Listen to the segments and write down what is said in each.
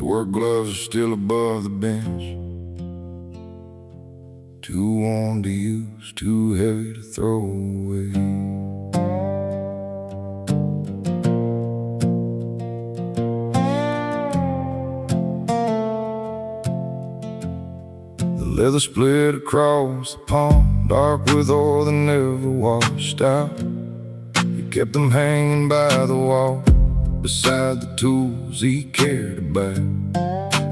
work gloves are still above the bench. Too worn to use, too heavy to throw away. The leather split across the pond, dark with oil that never washed out. He kept them hanging by the wall, beside the tools he cared about.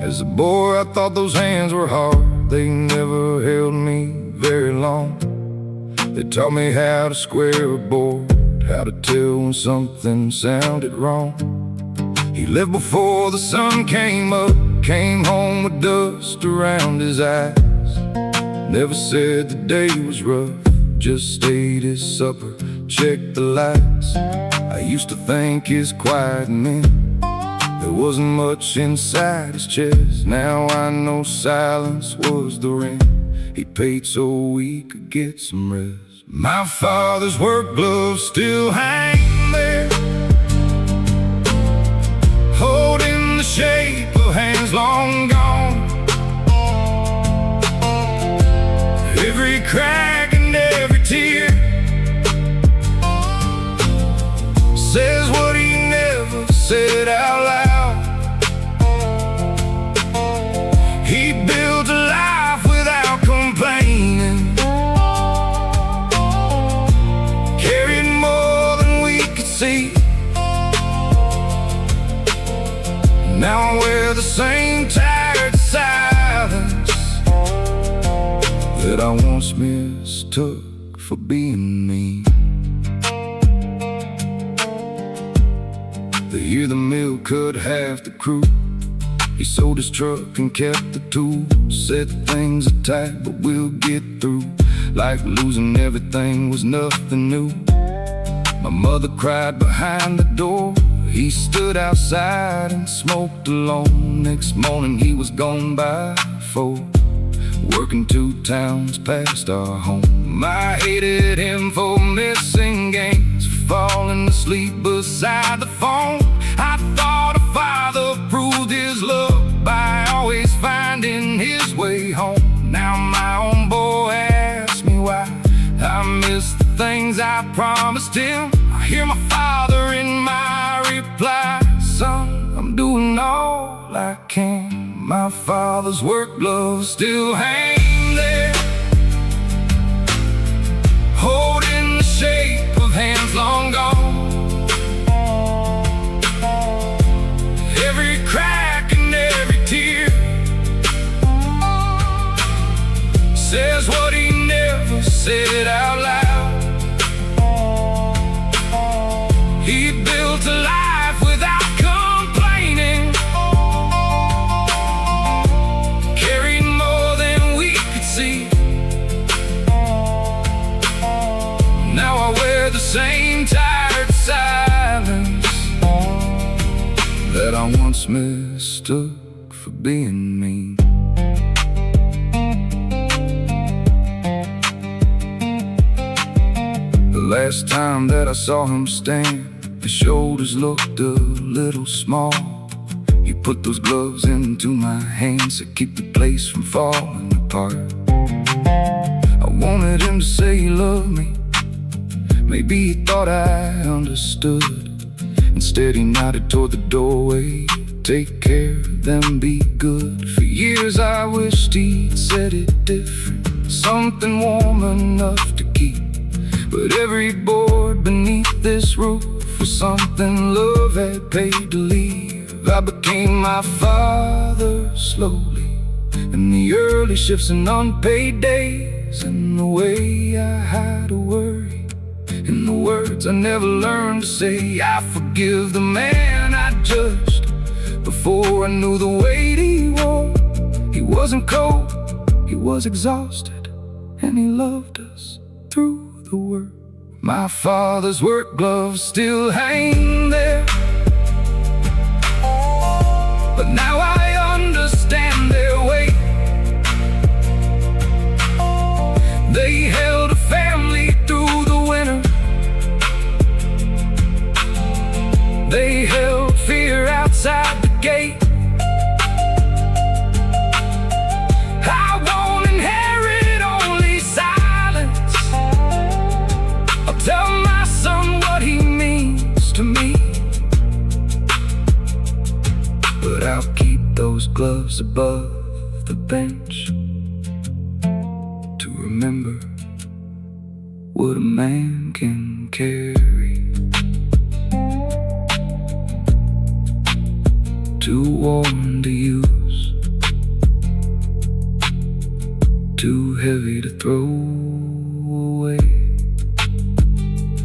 As a boy I thought those hands were hard, they never held me very long. They taught me how to square a board, how to tell when something sounded wrong. He left before the sun came up, came home with dust around his eyes. Never said the day was rough, just ate his supper, checked the lights. I used to think his quiet meant there wasn't much inside his chest. Now I know silence was the rent he paid so we could get some rest. My father's work gloves still hang there, holding the shape of hands long gone. Every crack and every tear says what he never said out loud. He built a life without complaining, carried more than we could see. Now I wear the same tired silence that I once mistook for being mean. The year the mill cut half the crew, he sold his truck and kept the tools. Said things are tight but we'll get through, like losing everything was nothing new. My mother cried behind the door, he stood outside and smoked alone. Next morning he was gone by 4, working 2 towns past our home. I hated him for missing games, falling asleep beside the phone. I thought a father proved his love by always finding his way home. Now my own boy asks me why I miss the things I promised him. I hear my father in my reply, son, I'm doing all I can. My father's work gloves still hang there, holding the shape of hands long gone. Every crack and every tear says what he never said out loud. He built a life without complaining, carried more than we could see. Now I wear the same tired silence that I once mistook for being mean. The last time that I saw him stand, his shoulders looked a little small. He put those gloves into my hands to keep the place from falling apart. I wanted him to say he loved me, maybe he thought I understood. Instead he nodded toward the doorway, take care of them, be good. For years I wished he'd said it different, something warm enough to keep. But every board beneath this roof was something love had paid to leave. I became my father slowly, in the early shifts and unpaid days, in the way I had a worry, in the words I never learned to say. I forgive the man I judged before I knew the weight he wore. He wasn't cold, he was exhausted, and he loved us through the work. My father's work gloves still hang there, but now I understand their weight. They held a family through the winter, they held fear outside the gate. gloves above the bench to remember what a man can carry. Too worn to use, too heavy to throw away.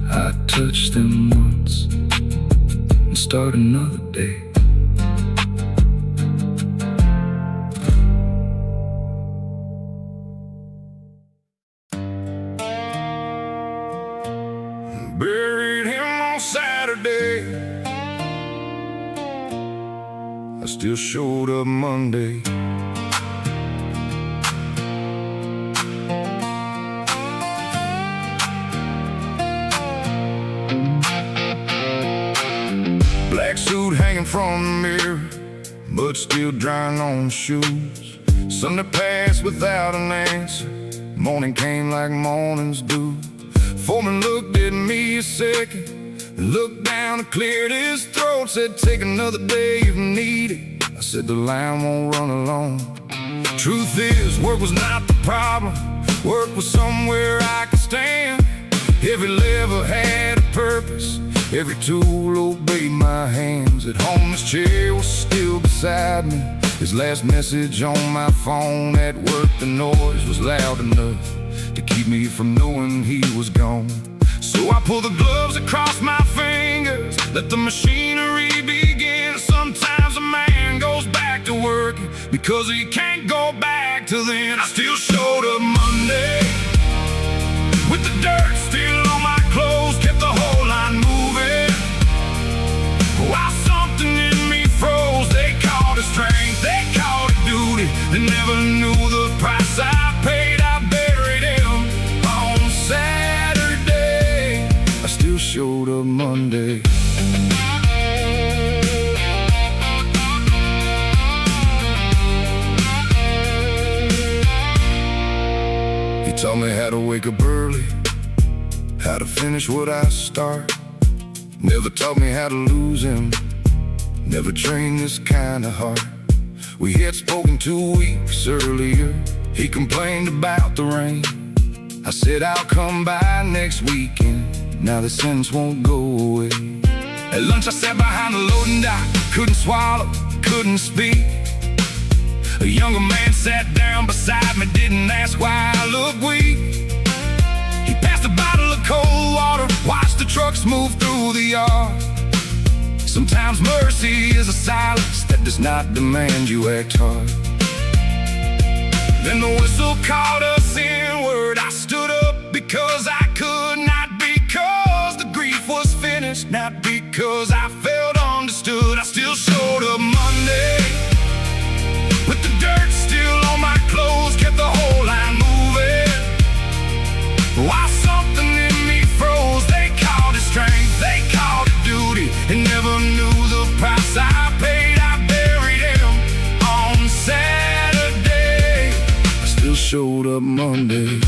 I touch them once and start another day. Buried him on Saturday, I still showed up Monday. Black suit hanging from the mirror, mud still drying on shoes. Sunday passed without an answer, morning came like mornings do. Foreman looked at me a second, looked down and cleared his throat. Said, take another day if needed. I said, the line won't run alone. Truth is, work was not the problem. Work was somewhere I could stand. Every lever had a purpose, every tool obeyed my hands. At home, his chair was still beside me. His last message on my phone. At work, the noise was loud enough to keep me from knowing he was gone. So I pull the gloves across my fingers, let the machinery begin. Sometimes a man goes back to work because he can't go back to then. I still showed up Monday with the dirt still on my clothes, kept the whole line moving. While something in me froze, they called it strength, they called it duty. They never knew the price I paid. I buried him on Saturday, I still showed up Monday. He taught me how to wake up early, how to finish what I start. Never taught me how to lose him, never trained this kind of heart. We had spoken 2 weeks earlier, he complained about the rain. I said I'll come by next weekend, now the sentence won't go away. At lunch I sat behind the loading dock, couldn't swallow, couldn't speak. A younger man sat down beside me, didn't ask why I looked weak. He passed a bottle of cold water, watched the trucks move through the yard. Sometimes mercy is a silence that does not demand you act hard. Then the whistle called us inward. I stood up because I could, not because the grief was finished, not because I felt understood. I still showed up Monday with the dirt still on my clothes, kept the whole line moving. While something in me froze, they called it strength, they called it duty. And never knew the price I paid. I buried him on Saturday, I still showed up Monday.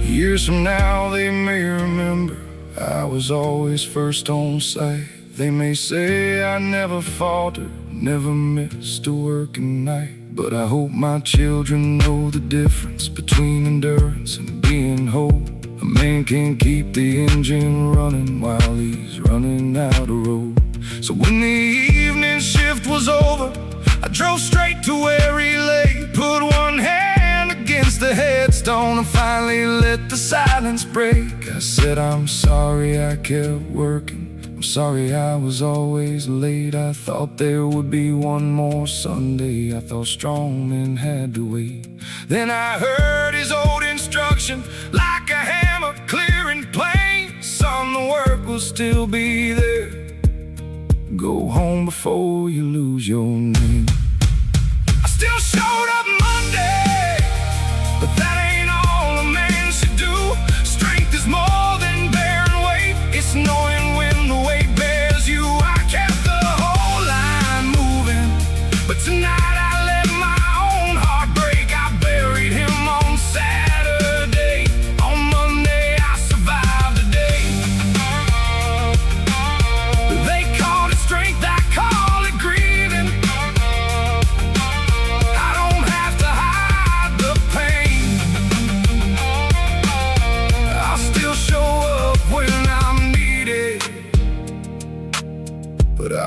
Years from now they may remember I was always first on site. They may say I never faltered, never missed a working night. But I hope my children know the difference between endurance and being whole. A man can't keep the engine running while he's running out of road. So when the evening shift was over, I drove straight to where he lay, put one hand against the headstone and finally let the silence break. I said, I'm sorry I kept working, I'm sorry I was always late. I thought there would be one more Sunday, I thought strong men had to wait. Then I heard his old instruction, like a hammer, clear and plain. Son, the work will still be there, go home before you lose your name. I still showed up Monday, but that ain't all a man should do. Strength is more than bearing weight, it's knowing when the weight bears you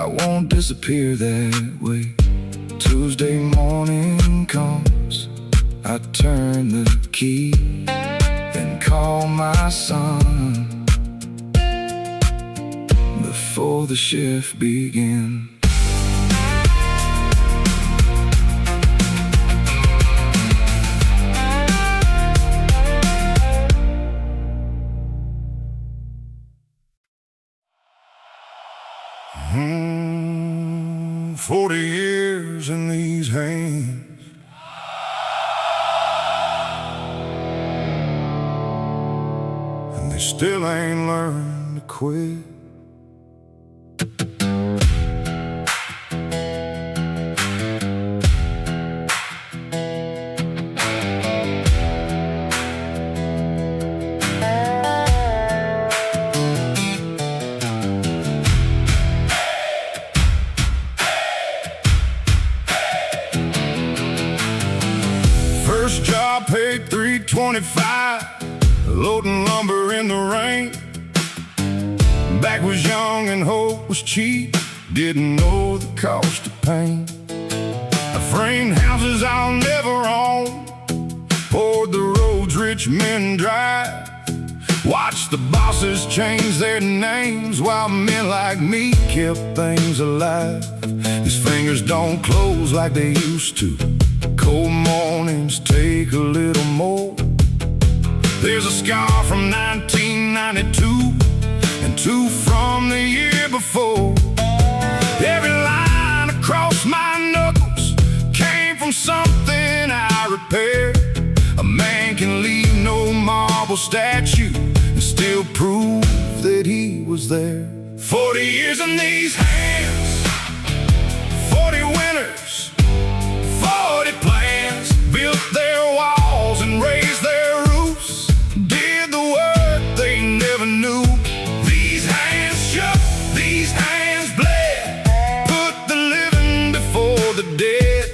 I won't disappear that way. Tuesday morning comes, I turn the key and call my son before the shift begins. Hmm, 40 years in these hands, and they still ain't learned to quit. First job paid $3.25, loading lumber in the rain. Back was young and hope was cheap, didn't know the cost of pain. I framed houses I'll never own, poured the roads rich men drive. Watched the bosses change their names while men like me kept things alive. His fingers don't close like they used to. Cold mornings take a little more. There's a scar from 1992 and two from the year before. Every line across my knuckles came from something I repaired. A man can leave no marble statue and still prove that he was there. 40 years in these hands, 40 winters, 40 plans, built their walls and raised their roofs, did the work they never knew. These hands shook, these hands bled, put the living before the dead.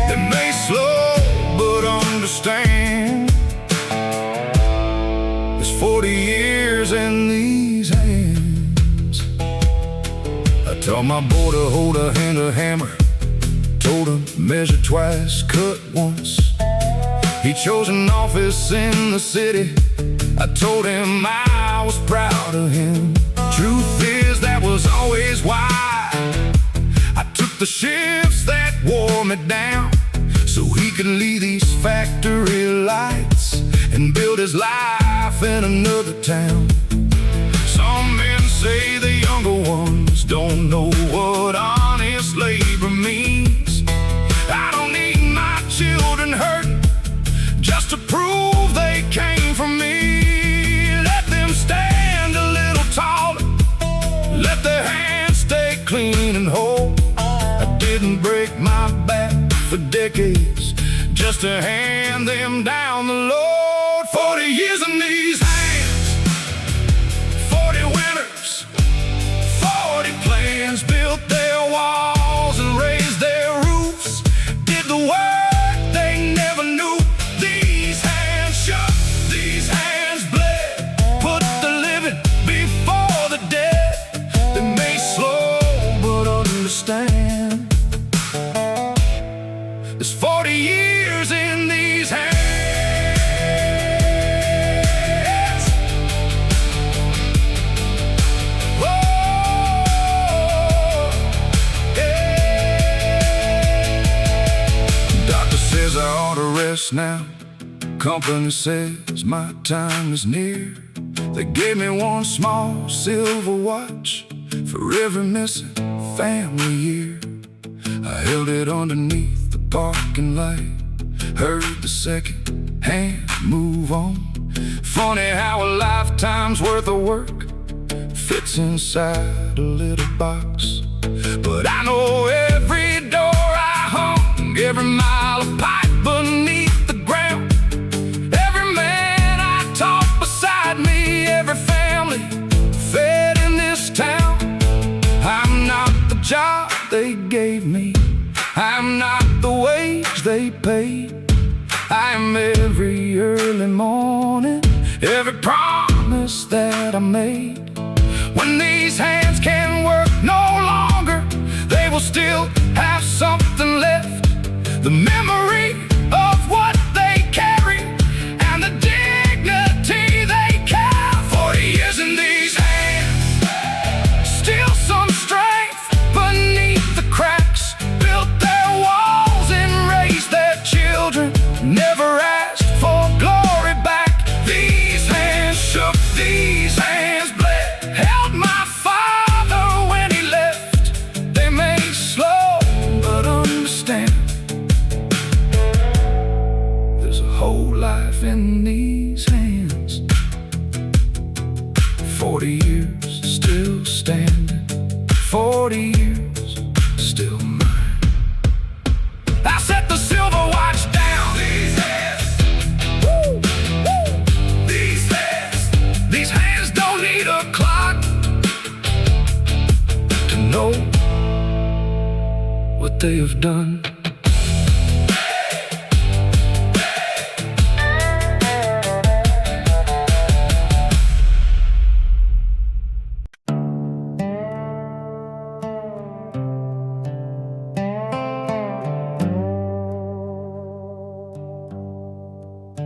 They may slow but understand. There's 40 years in these hands. I taught my boy to hold a hand a hammer, told him measure twice, cut once. He chose an office in the city. I told him I was proud of him. Truth is, that was always why I took the shifts that wore me down, so he could leave these factory lights and build his life in another town. Some men say the younger ones don't know what honest labor means. I don't need my children hurting just to prove they came from me. Let them stand a little taller, let their hands stay clean and whole. I didn't break my back for decades just to hand them down the load. 40 years in these hands, 40 winters, 40 plans, built their walls and raised their roofs, did the work they never knew. These hands shook, these hands bled, put the living before the dead. They may slow but understand. There's 40 years in these hands. Says I ought to rest now. Company says my time is near. They gave me one small silver watch for every missing family year. I held it underneath the parking light, heard the second hand move on. Funny how a lifetime's worth of work fits inside a little box. But I know every door I hung, every mile of pipe beneath the ground, every man I taught beside me, every family fed in this town. I'm not the job they gave me, I'm not the wage they paid. I am every early morning, every promise that I made. When these hands can work no longer, still have something left, the memory of what they carry and the dignity they carry. 40 years in these hands, still some strength beneath the cracks, built their walls and raised their children, never asked for glory back. These hands shook, these hands bled, held my father when he left. They may slow but understand, there's a whole life in these hands. 40 years still standing, 40 years still mine. I set the silver watch down. These hands, woo, woo. These hands don't need a clock to know what they have done.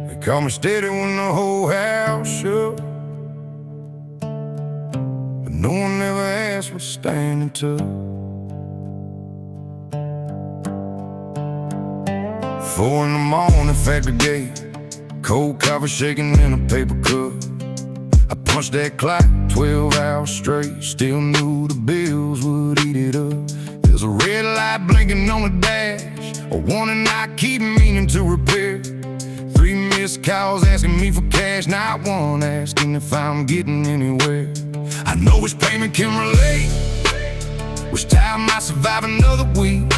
They call me steady when the whole house shook, but no one ever asked what standing took. 4 in the morning, factory gate, cold coffee shaking in a paper cup. I punched that clock 12 hours straight, still knew the bills would eat it up. There's a red light blinking on the dash, a warning I keep meaning to repair. 3 missed calls asking me for cash, not one asking if I'm getting anywhere. I know which payment can relate, which time I survive another week.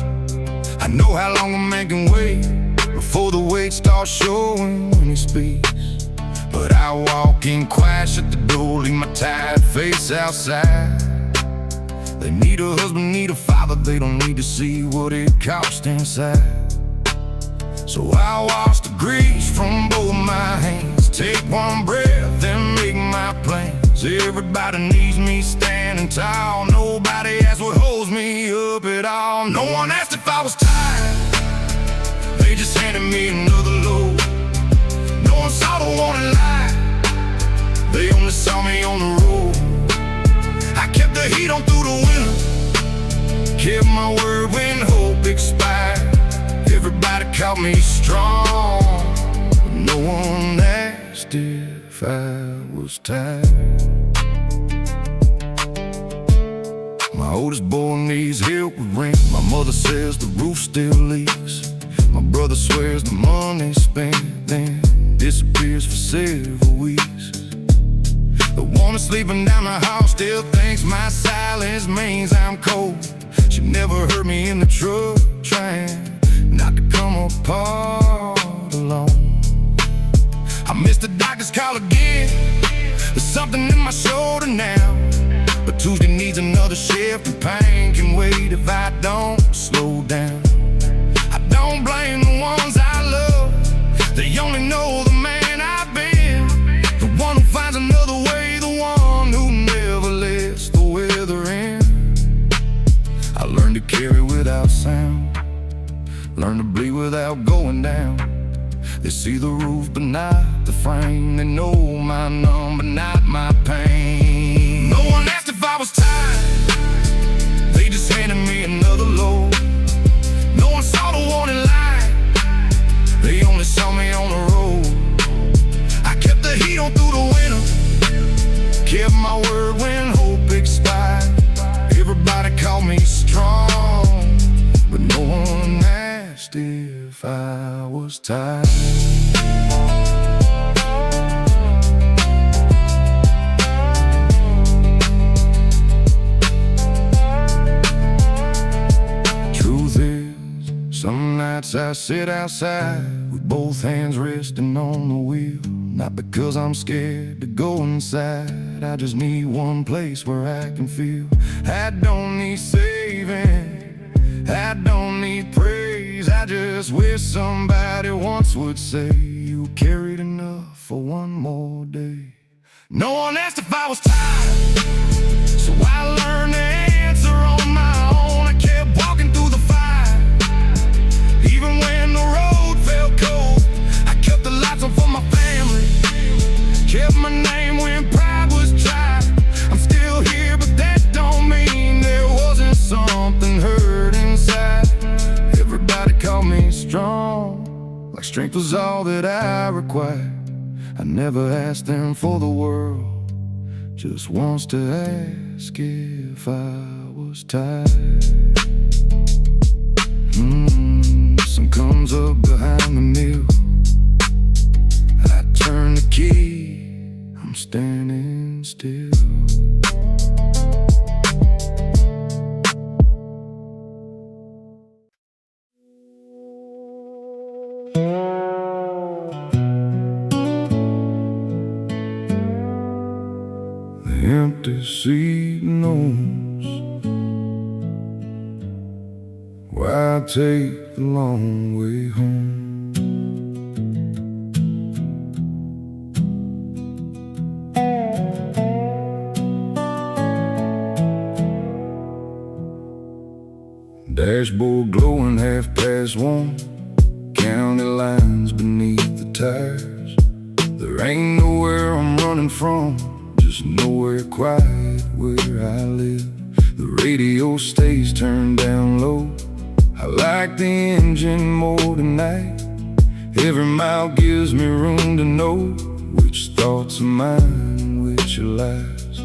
I know how long a man can wait before the weight starts showing when he speaks. But I walk in quiet, shut the door, leave my tired face outside. They need a husband, need a father, they don't need to see what it costs inside. So I wash the grease from both my hands, take one breath and make my plans. Everybody needs me standing tall, nobody asks what holds me up at all. No one asked if I was tired, they just handed me another load. No one saw the warning light, they only saw me on the road. I kept the heat on through the winter, kept my word when hope expired. Everybody called me strong, but no one asked if I was tired. My oldest boy needs help with rent, my mother says the roof still leaks. My brother swears the money spent then disappears for several weeks. The woman sleeping down the hall still thinks my silence means I'm cold. She never heard me in the truck trying not to come apart alone. I missed the doctor's call again, there's something in my shoulder now. But Tuesday needs another shift and pain can wait if I don't slow down. I don't blame the ones I love, they only know the man I've been. The one who finds another way, the one who never lets the weather in. I learned to carry without sound, learn to bleed without going down. They see the roof but not the frame, they know my number, not my pain. No one asked if I was tired, they just handed me another load. No one saw the warning light, they only saw me on the road. I kept the heat on through the winter, kept my word when hope expired. Everybody called me strong, but no one asked if I was tired. Truth is, some nights I sit outside with both hands resting on the wheel. Not because I'm scared to go inside, I just need one place where I can feel. I don't need saving, I don't need praise, I just wish somebody once would say, you carried enough for one more day. No one asked if I was tired, so I learned the answer on my own. I kept walking Strength was all that I required. I never asked them for the world, just once to ask if I was tired. Sun comes up behind the mill. I turn the key, I'm standing still. The empty seat knows why I take the long way home. Dashboard glowing 1:30, county lines beneath the tires. There ain't nowhere I'm running from, just nowhere quite where I live. The radio stays turned down low. I like the engine more tonight. Every mile gives me room to know which thoughts are mine and which are lies.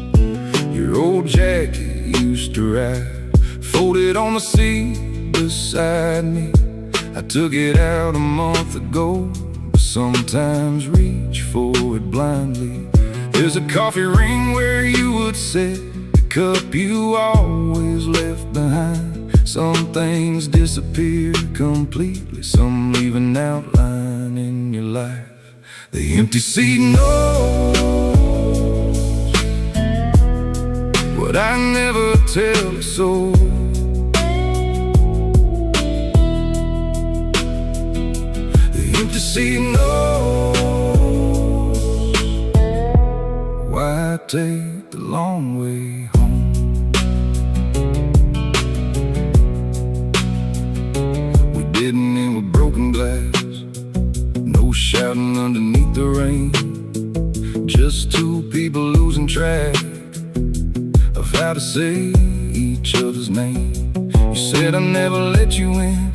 Your old jacket used to ride, folded on the seat beside me. I took it out a month ago, but sometimes reach for it blindly. There's a coffee ring where you would sit, the cup you always left behind. Some things disappear completely, some leave an outline in your life. The empty seat knows what I never tell a soul. The empty seat knows why I take the long way home. We didn't end with broken glass, no shouting underneath the rain, just two people losing track of how to say each other's name. You said I never let you in,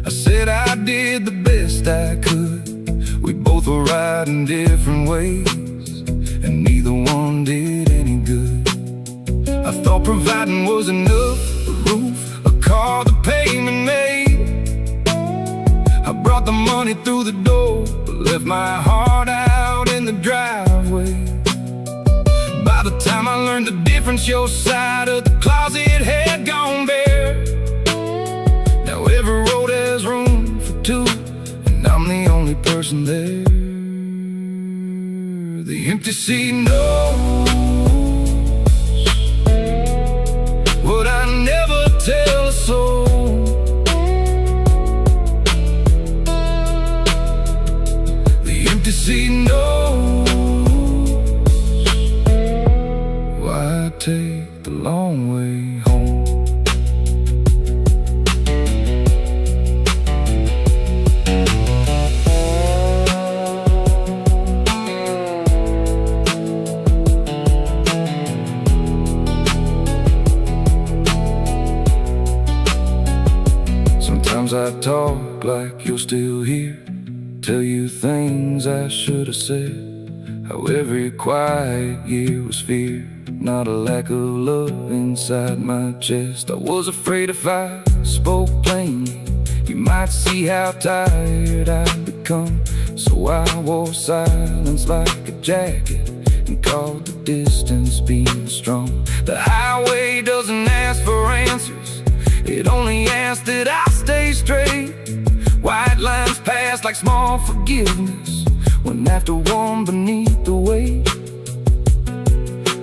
I said I did the best I could. We both were right in different ways, and neither one did any good. I thought providing was enough, a roof, a car, the payment made. I brought the money through the door, but left my heart out in the driveway. By the time I learned the difference, your side of the closet had gone bare. Now every road has room for two, and I'm the only person there. The empty seat knows what I never tell a soul. The empty seat knows why I take the long way home. Sometimes I talk like you're still here, tell you things I should have said. How every quiet year was fear, not a lack of love inside my chest. I was afraid if I spoke plainly, you might see how tired I'd become. So I wore silence like a jacket and called the distance being strong. The highway doesn't ask for answers, it only asks that I stay straight. White lines pass like small forgiveness, one after one beneath the weight.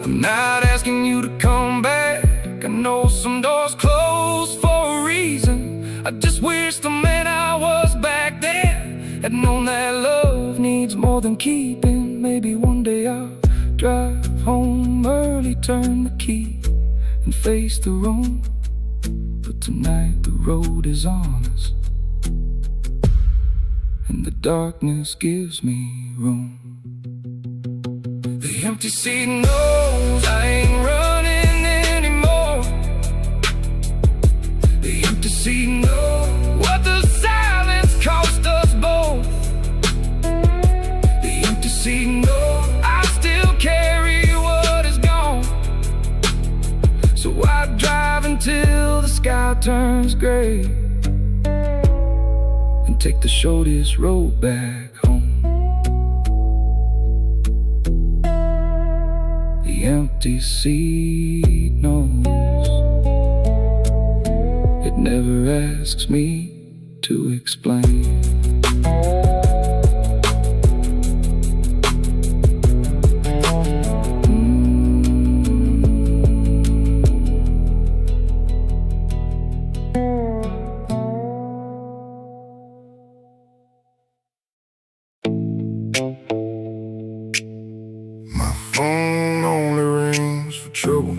I'm not asking you to come back, I know some doors close for a reason. I just wish the man I was back then had known that love needs more than keeping. Maybe one day I'll drive home early, turn the key and face the road. But tonight the road is on us, and the darkness gives me room. The empty seat knows I ain't running anymore. The empty seat knows what the silence cost us both. sky turns gray and take the shortest road back home. The empty seat knows. It never asks me to explain. My phone only rings for trouble.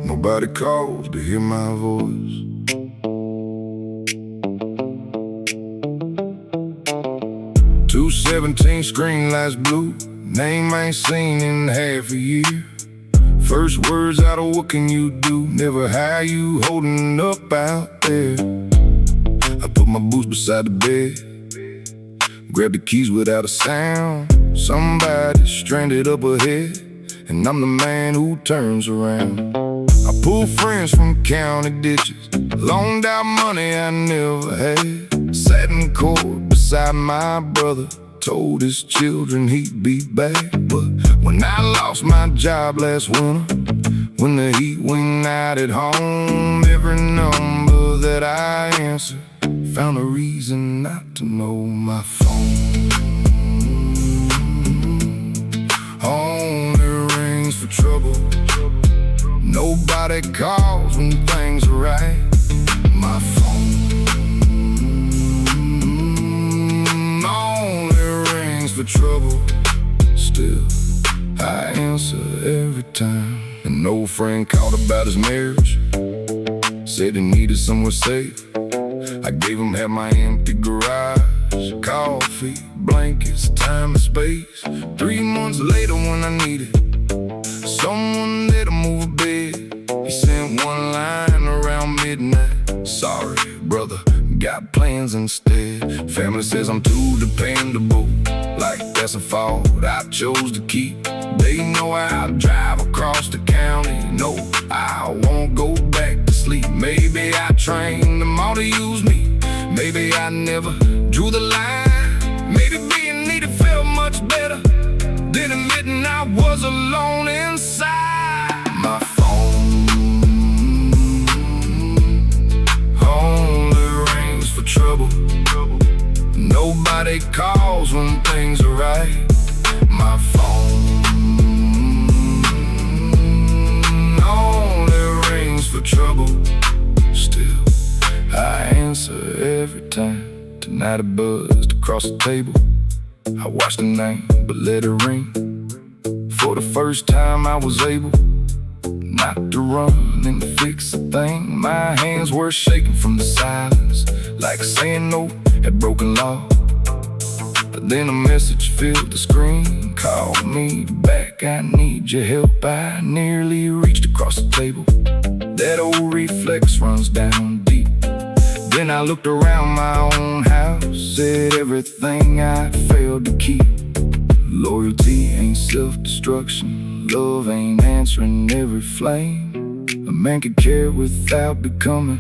Nobody calls to hear my voice. 217 screen lights blue. Name I ain't seen in half a year. First words out of what can you do? Never how you holding up out there. I put my boots beside the bed, grab the keys without a sound. Somebody's stranded up ahead, and I'm the man who turns around. I pull friends from county ditches, loaned out money I never had. Sat in court beside my brother, told his children he'd be back. But when I lost my job last winter, when the heat went out at home, every number that I answered found a reason not to know. My phone only rings for trouble. Nobody calls when things are right. My phone only rings for trouble. Still, I answer every time. An old friend called about his marriage, said he needed somewhere safe. I gave him half my empty garage, coffee, blankets, time and space. 3 months later when I needed someone there to move a bed, he sent one line around midnight: sorry, brother, got plans instead. Family says I'm too dependable, like that's a fault I chose to keep. They know I'll drive across the county, no, I won't go back to sleep. Maybe I trained them all to use me, maybe I never drew the line. Maybe being needed felt much better than admitting I was alone inside. My phone only rings for trouble. Nobody calls when things are right. My phone only rings for trouble. Still, I answer every time. Tonight I buzzed across the table. I watched the name, but let it ring. For the first time I was able not to run and fix a thing. My hands were shaking from the silence, like saying no had broken law. But then a message filled the screen, called me back, I need your help. I nearly reached across the table. That old reflex runs down deep. Then I looked around my own house, said everything I failed to keep. Loyalty ain't self-destruction, love ain't answering every flame. A man can care without becoming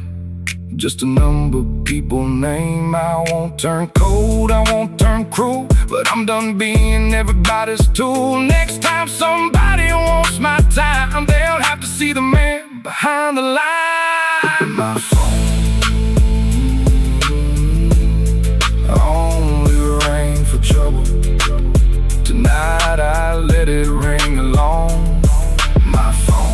just a number people name. I won't turn cold, I won't turn cruel, but I'm done being everybody's tool. Next time somebody wants my time, they'll have to see the man behind the line. My phone only rang for trouble. Tonight I let it ring along. My phone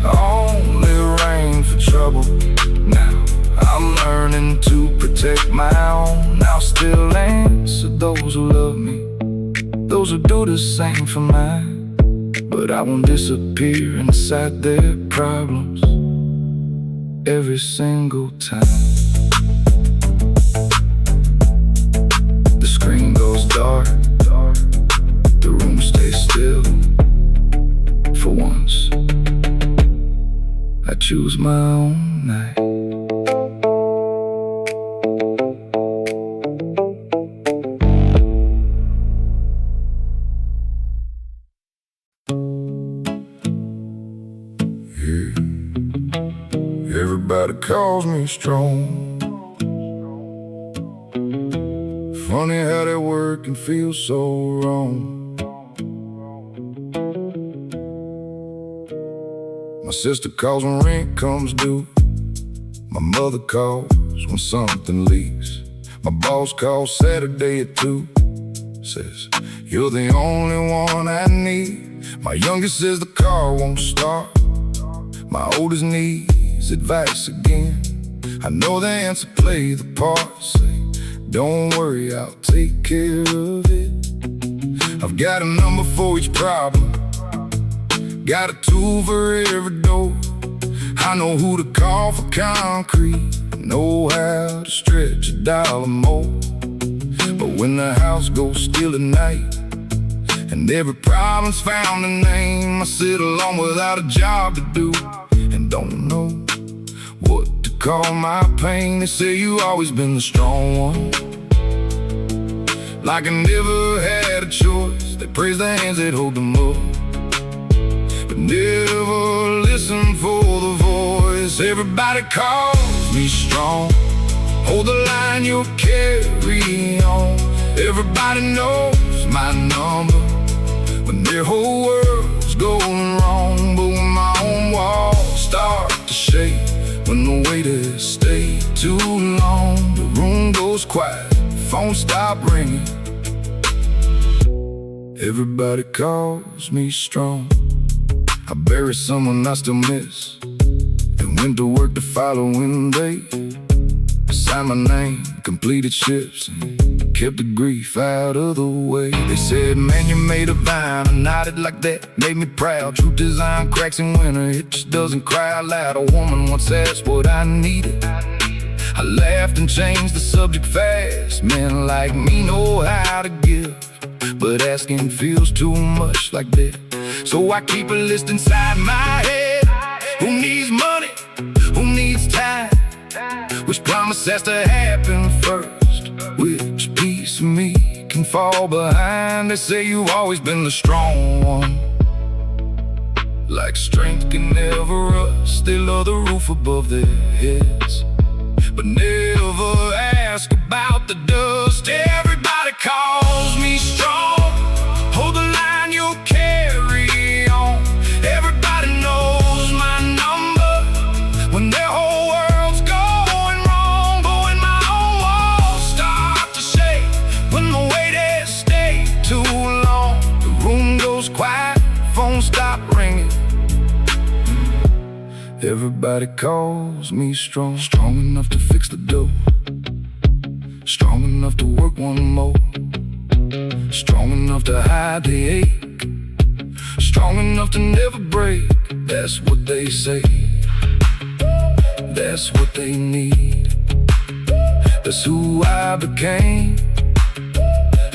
only rang for trouble. Now I'm learning to protect my own. I'll still answer those who love me, those who do the same for mine. But I won't disappear inside their problems every single time. The screen goes dark, the room stays still. For once, I choose my own night. calls me strong. Funny how that word can feel so wrong. My sister calls when rent comes due. My mother calls when something leaks. My boss calls Saturday at 2. Says, you're the only one I need. My youngest says the car won't start. My oldest needs advice again. I know the answer, play the part. Say, don't worry, I'll take care of it. I've got a number for each problem, got a tool for every door. I know who to call for concrete, know how to stretch a dollar more. But when the house goes still at night and every problem's found a name, I sit alone without a job to do and don't know what to call my pain. They say you always been the strong one, like I never had a choice. They praise the hands that hold them up, but never listen for the voice. Everybody calls me strong. Hold the line, you'll carry on. Everybody knows my number when their whole world's going wrong. But when my own walls start to shake, when the waiters stay too long, the room goes quiet, phone stop ringing. Everybody calls me strong. I bury someone I still miss, then went to work the following day. Signed my name, completed shifts, and kept the grief out of the way. They said, man, you made a vine. I nodded like that, made me proud. Truth design cracks in winter, it just doesn't cry out loud. A woman once asked what I needed. I laughed and changed the subject fast. Men like me know how to give, but asking feels too much like that. So I keep a list inside my head. Who needs money? Who needs time? Which promise has to happen first? Which piece of me can fall behind? They say you've always been the strong one, like strength can never rust. They love the roof above their heads, but never ask about the dust. Everybody calls me strong. Hold the line, you'll carry on. Everybody knows my number when their whole world's going wrong. But when my own walls start to shake, when the waiters stay too long, the room goes quiet, phone stop ringing. Everybody calls me strong. Strong enough to fix the dough, strong enough to work one more, strong enough to hide the ache, strong enough to never break. That's what they say, that's what they need. That's who I became,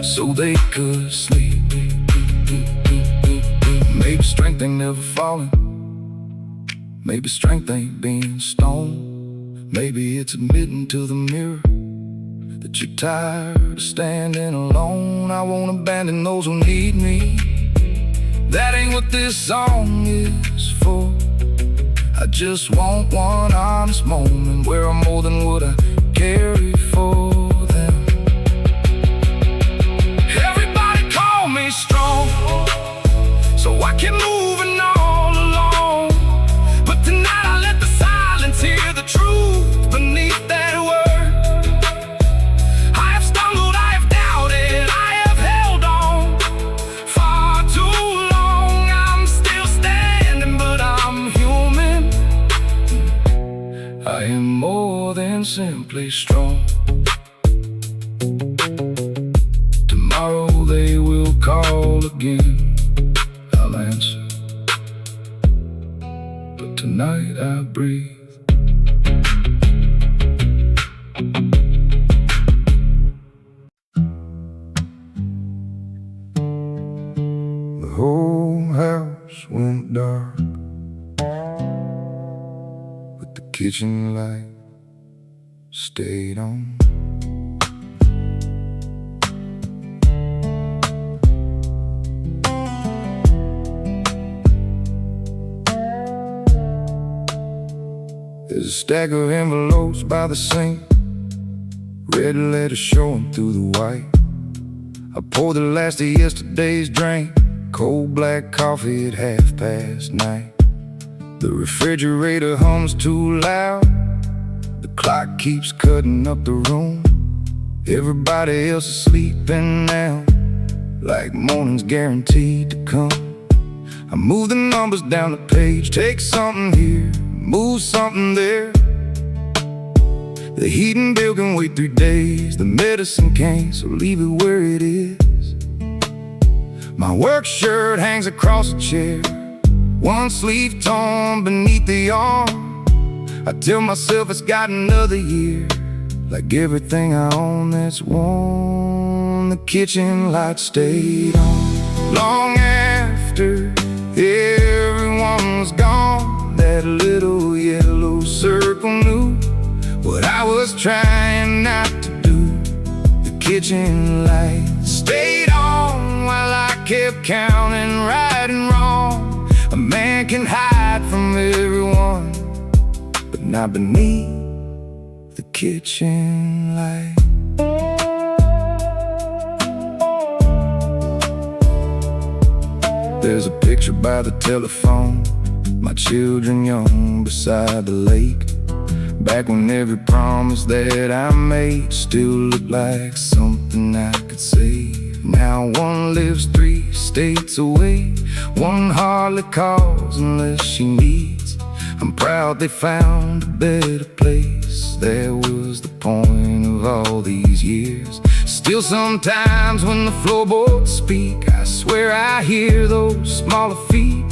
so they could sleep. Maybe strength ain't never falling, maybe strength ain't being stone. Maybe it's admitting to the mirror that you're tired of standing alone. I won't abandon those who need me. That ain't what this song is for. I just want one honest moment where I'm more than what I carry for them. Everybody call me strong, so I can move and all alone. But tonight I let the silence hear the truth beneath that word. I have stumbled, I have doubted, I have held on far too long. I'm still standing, but I'm human. I am more than simply strong. Tomorrow they will call again, I'll answer, but tonight I breathe. The whole house went dark, but the kitchen light stayed on. There's a stack of envelopes by the sink, red letters showing through the white. I poured the last of yesterday's drink, cold black coffee at 9:30. The refrigerator hums too loud, the clock keeps cutting up the room. Everybody else is sleeping now, like morning's guaranteed to come. I move the numbers down the page, take something here, move something there. The heating bill can wait 3 days, the medicine can't, so leave it where it is. My work shirt hangs across a chair, one sleeve torn beneath the arm. I tell myself it's got another year, like everything I own that's worn. The kitchen light stayed on long after everyone was gone. That little yellow circle knew what I was trying not to do. The kitchen light stayed on while I kept counting right and wrong. A man can hide from everyone, but not beneath the kitchen light. There's a picture by the telephone, my children young beside the lake. Back when every promise that I made still looked like something I could save. Now one lives 3 states away, one hardly calls unless she needs. I'm proud they found a better place. That was the point of all these years. Still sometimes when the floorboards speak, I swear I hear those smaller feet.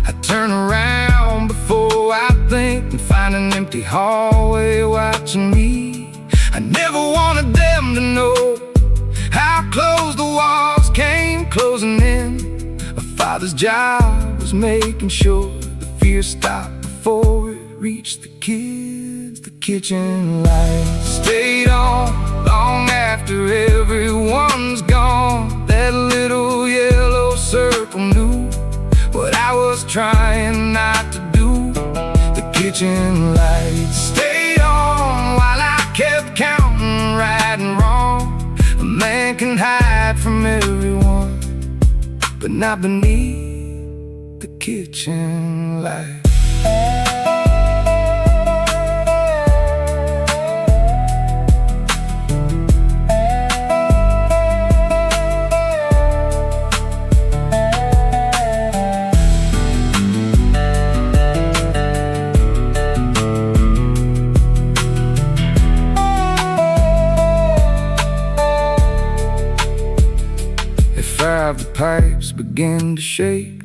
I turn around before I think and find an empty hallway watching me. I never wanted them to know how close the walls came closing in. A father's job was making sure the fear stopped before it reached the kids. The kitchen light stayed on long after everyone's gone. That little yellow circle knew what I was trying not to do. The kitchen light stayed on while I kept counting right and wrong. A man can hide from everyone, but not beneath the kitchen light. The pipes begin to shake,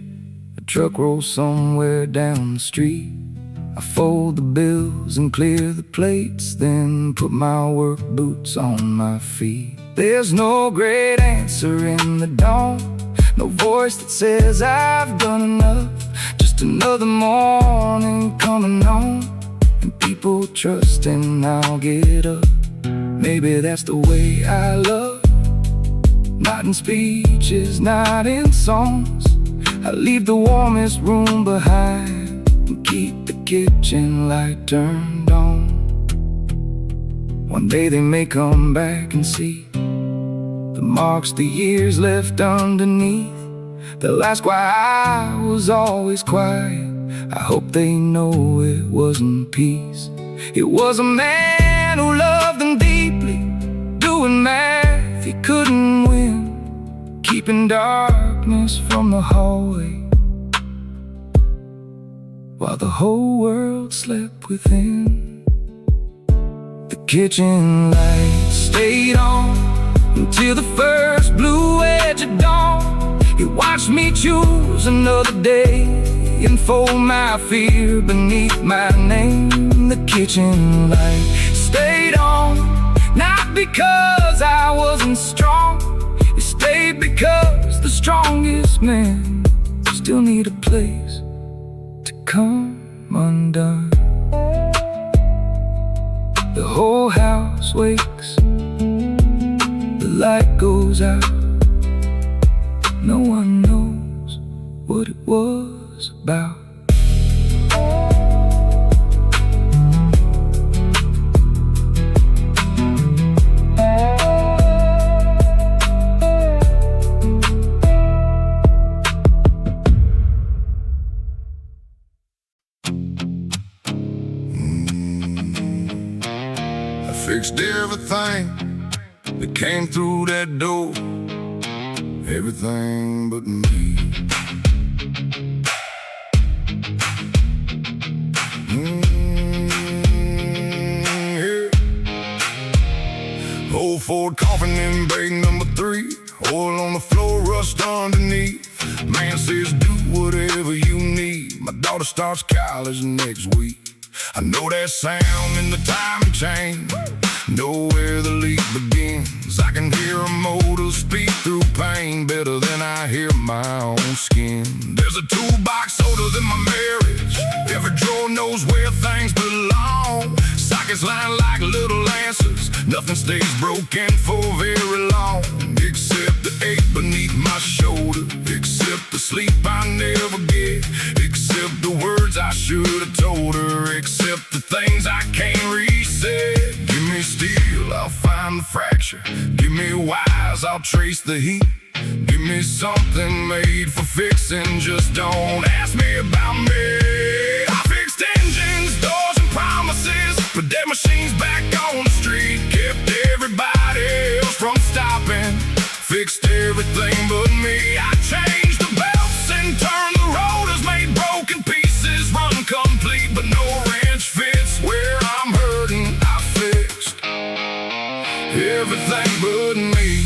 a truck rolls somewhere down the street. I fold the bills and clear the plates, then put my work boots on my feet. There's no great answer in the dawn, no voice that says I've done enough. Just another morning coming on, and people trusting I'll get up. Maybe that's the way I love, not in speeches, not in songs. I leave the warmest room behind and keep the kitchen light turned on. One day they may come back and see the marks the years left underneath. They'll ask why I was always quiet. I hope they know it wasn't peace. It was a man who loved them deeply, doing math he couldn't win, keeping darkness from the hallway while the whole world slept within. The kitchen light stayed on until the first blue edge of dawn. It watched me choose another day and fold my fear beneath my name. The kitchen light stayed on, not because I wasn't strong. It stayed because the strongest men still need a place to come undone. The whole house wakes, the light goes out. No one knows what it was about. that door. Everything but me. Yeah. Old Ford coffin in bay number 3. Oil on the floor, rust underneath. Man says do whatever you need. My daughter starts college next week. I know that sound in the timing chain. Know where the leak begins. I can hear a motor speak through pain better than I hear my own skin. There's a toolbox older than my marriage. Every drawer knows where things belong. Sockets line like little answers. Nothing stays broken for very long, except the ache beneath my shoulder, except the sleep I never get, except the words I should have told her, except the things I can't reset. Give me steel, I'll find the fracture. Give me wires, I'll trace the heat. Give me something made for fixing. Just don't ask me about me. I fixed engines, doors, and promises. Put dead machines back on the street. Kept everybody else from stopping. Fixed everything but me. I changed the belts and turned the rotors. Made broken pieces run complete, but no wrench fits where I'm hurting. I fixed everything but me.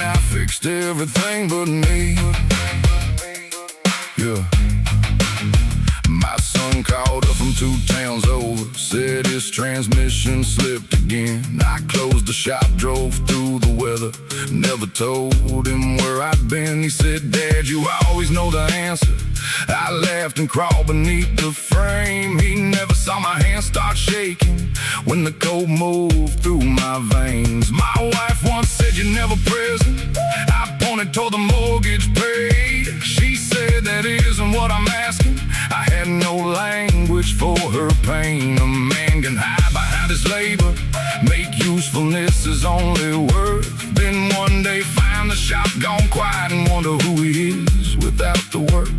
I fixed everything but me. Yeah. My son called up from 2 towns over. Said his transmission slipped again. I closed the shop, drove through the weather. Never told him where I'd been. He said, Dad, you always know the answer. I laughed and crawled beneath the frame. He never saw my hands start shaking when the cold moved through my veins. My wife once said, you're never present. I pointed toward the mortgage paid. She said, that isn't what I'm asking. I had no language for her pain. A man can hide behind his labor, make usefulness his only worth. Then one day find the shop gone quiet and wonder who he is without the work.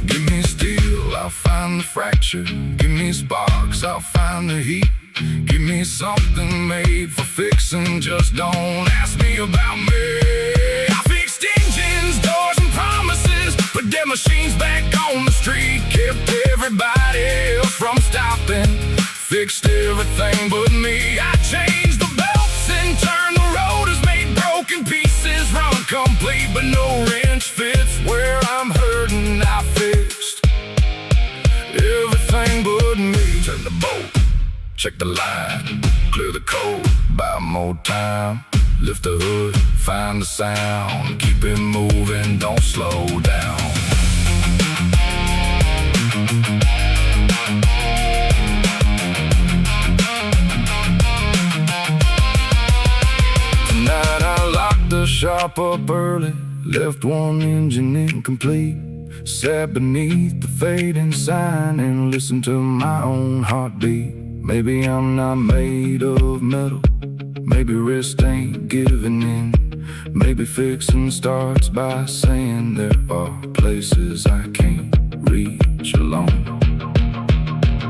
Give me steel, I'll find the fracture. Give me sparks, I'll find the heat. Give me something made for fixing. Just don't ask me about me. I fixed engines, doors, and promises. Put dead machines back on the street. Kept everybody else from stopping. Fixed everything but me. I changed the belts and turned the rotors. Made broken pieces run complete, but no wrench fits where I'm hurting. I fixed everything but me. Turn the bolt, check the line, clear the code, buy more time. Lift the hood, find the sound. Keep it moving, don't slow down. Tonight I locked the shop up early. Left one engine incomplete. Sat beneath the fading sign and listened to my own heartbeat. Maybe I'm not made of metal. Maybe wrist ain't giving in. Maybe fixing starts by saying there are places I can't reach alone.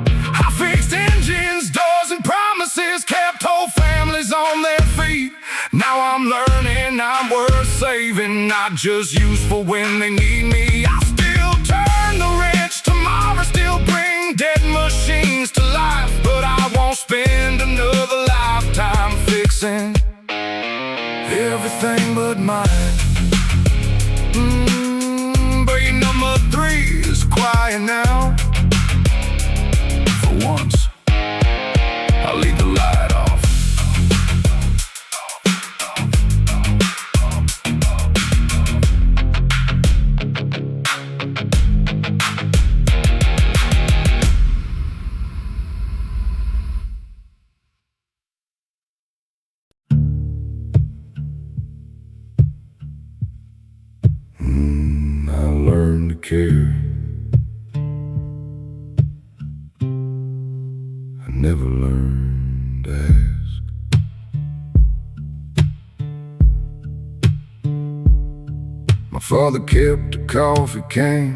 I fixed engines, doors, and promises. Kept whole families on their feet. Now I'm learning I'm worth saving, not just useful when they need me. I still turn the wrench tomorrow, still bring dead machines to life. But I won't spend another lifetime fixing everything but mine. Bay number 3 is quiet now. For once, I'll leave the light off. I learned to care. I never learned to ask. My father kept a coffee can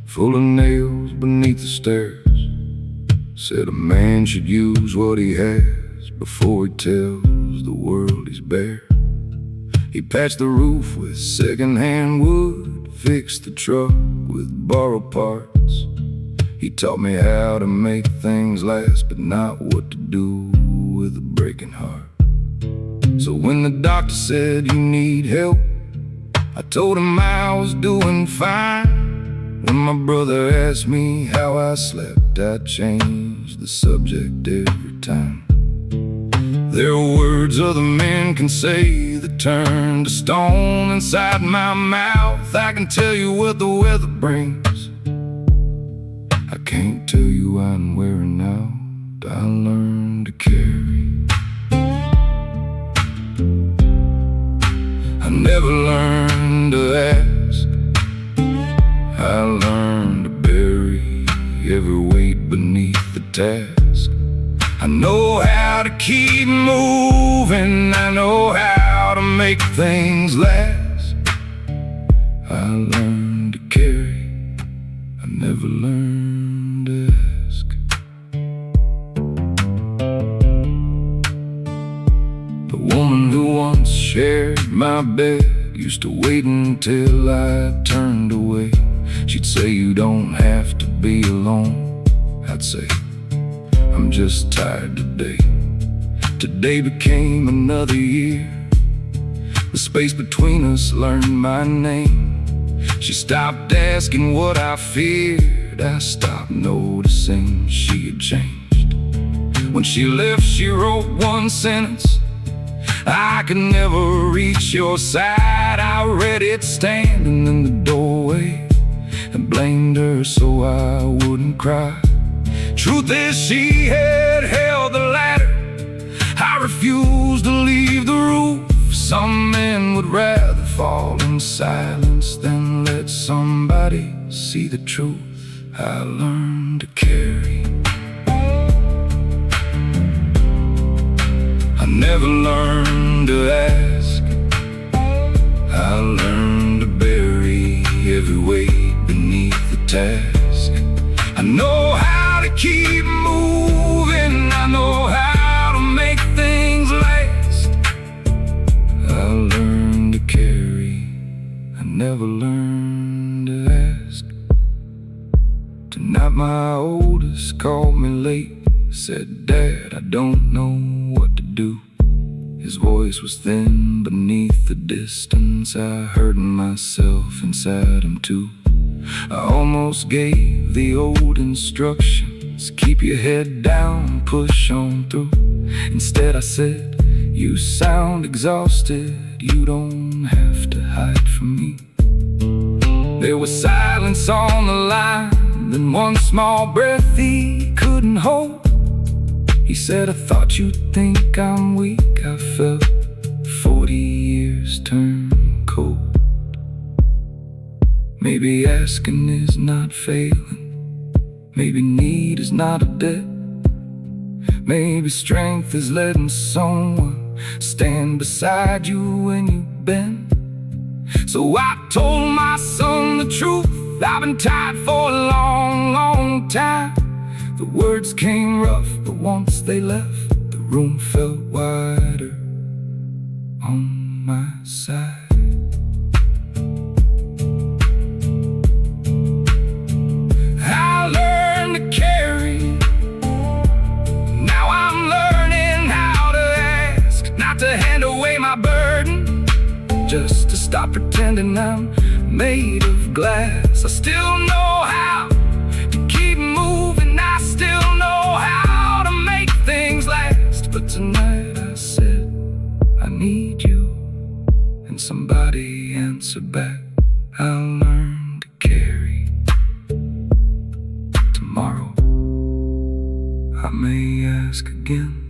full of nails beneath the stairs. Said a man should use what he has before he tells the world he's bare. He patched the roof with secondhand wood, fixed the truck with borrowed parts. He taught me how to make things last, but not what to do with a breaking heart. So when the doctor said you need help, I told him I was doing fine. When my brother asked me how I slept, I changed the subject every time. There are words other men can say that turn to stone inside my mouth. I can tell you what the weather brings, I can't tell you why and where and out. I learned to carry. I never learned to ask. I learned to bury every weight beneath the task. I know how to keep moving, I know how to make things last. I learned to carry, I never learned to ask. The woman who once shared my bed used to wait until I turned away. She'd say, you don't have to be alone. I'd say, I'm just tired today. Today became another year. The space between us learned my name. She stopped asking what I feared. I stopped noticing she had changed. When she left, she wrote one sentence: I could never reach your side. I read it standing in the doorway and blamed her so I wouldn't cry. Truth is, she had held the ladder. I refused to leave the roof. Some men would rather fall in silence than let somebody see the truth. I learned to carry. I never learned to ask. I learned to bury every weight beneath the task. I know how to keep moving, I know how to make things last. I learned to carry, I never learned to ask. Tonight my oldest called me late, said, Dad, I don't know what to do. His voice was thin beneath the distance. I heard myself inside him too. I almost gave the old instructions: keep your head down, push on through. Instead I said, you sound exhausted, you don't have to hide from me. There was silence on the line, then one small breath he couldn't hold. He said, I thought you'd think I'm weak. I felt 40 years turn cold. Maybe asking is not failing. Maybe need is not a debt. Maybe strength is letting someone stand beside you when you bend. So I told my son the truth. I've been tired for a long, long time. The words came rough, but once they left, the room felt wider on my side. I learned to carry. Now I'm learning how to ask, not to hand away my burden, just to stop pretending I'm made of glass. I still know how to keep moving, I still know how to make things last. But tonight I said, I need you, and somebody answered back, I'll learn to carry. Tomorrow I may ask again.